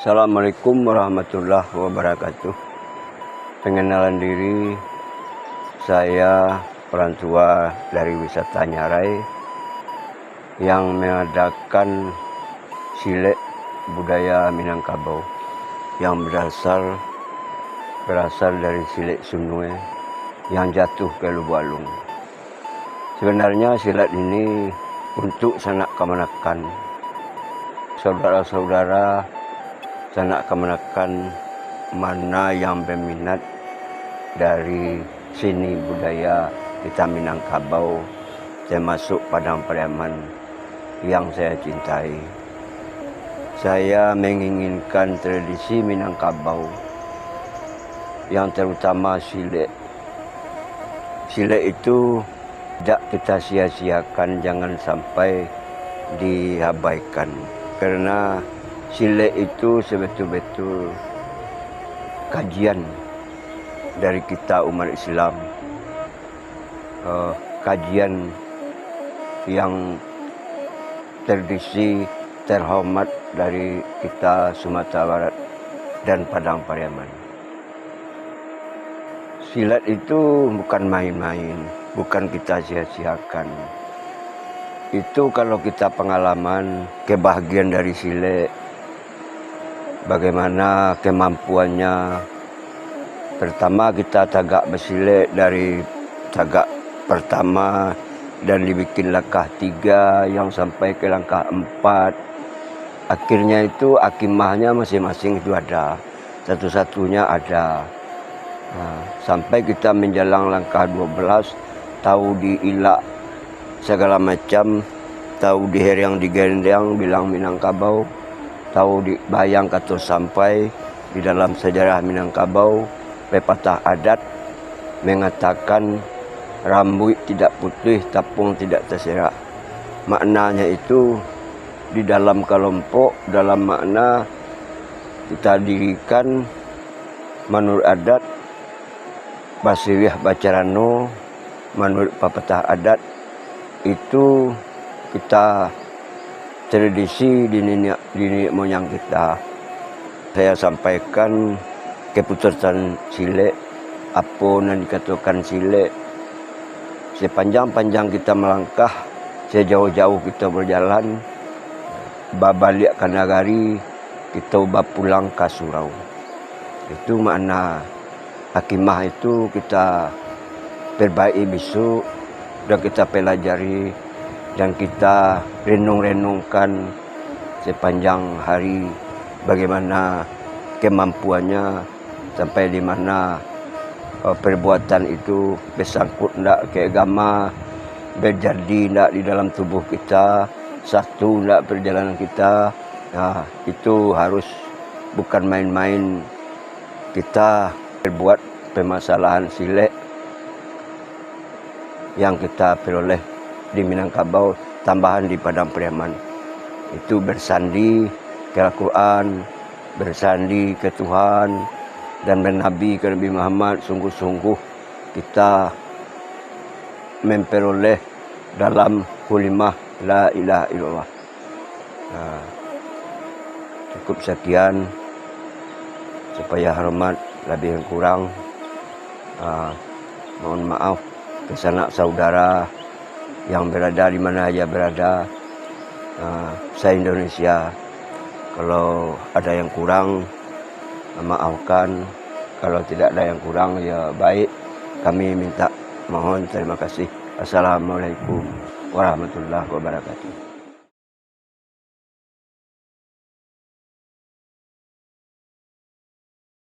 Assalamualaikum warahmatullahi wabarakatuh. Pengenalan diri, saya orang tua dari wisata Nyarai yang mengadakan silek budaya Minangkabau yang berasal dari silek Sunue yang jatuh ke Lubualung. Sebenarnya silat ini untuk sanak kemanakan saudara-saudara, sanak kemanakan mana yang berminat dari seni budaya kita Minangkabau, termasuk Padang Pariaman yang saya cintai. Saya menginginkan tradisi Minangkabau yang terutama silek. Silek itu tidak kita sia-siakan, jangan sampai diabaikan. Karena silek itu sebetul-betul kajian dari kita umat Islam, kajian yang tradisi terhormat dari kita Sumatera Barat dan Padang Pariaman. Silat itu bukan main-main, bukan kita sia-siakan. Itu kalau kita pengalaman kebahagiaan dari silek, bagaimana kemampuannya. Pertama kita tagak bersilek dari tagak pertama dan dibikin langkah 3 yang sampai ke langkah 4. Akhirnya itu akimahnya masing-masing itu ada, satu-satunya ada. Nah, sampai kita menjalang langkah 12, tahu diilak segala macam, tahu di herang digendang bilang Minangkabau, tahu dibayang kata sampai di dalam sejarah Minangkabau, pepatah adat mengatakan rambut tidak putih, tapung tidak terserak. Maknanya itu di dalam kelompok, dalam makna kita dirikan menurut adat Basiriah Bacarano, menurut pepatah adat itu kita tradisi di nenek moyang kita. Saya sampaikan keputusan silek, apa yang dikatakan silek. Sepanjang-panjang kita melangkah, sejauh-jauh kita berjalan, balik ke nagari, kita pulang ke surau. Itu makna hakimah itu kita perbaiki besok, dan kita pelajari dan kita renung-renungkan sepanjang hari bagaimana kemampuannya, sampai di mana perbuatan itu bersangkut tidak ke agama, berjadi tidak di dalam tubuh kita, satu tidak perjalanan kita. Nah, itu harus bukan main-main kita berbuat permasalahan silek yang kita peroleh di Minangkabau, tambahan di Padang Pariaman. Itu bersandi ke Al-Quran, bersandi ke Tuhan, dan bernabi ke Nabi Muhammad. Sungguh-sungguh kita memperoleh dalam kalimah la ilaha illallah. Nah, cukup sekian, supaya hormat lebih kurang. Mohon maaf ke sanak saudara yang berada di mana aja berada. Saya Indonesia, kalau ada yang kurang maafkan, kalau tidak ada yang kurang ya baik. Kami minta mohon terima kasih. Assalamualaikum warahmatullahi wabarakatuh.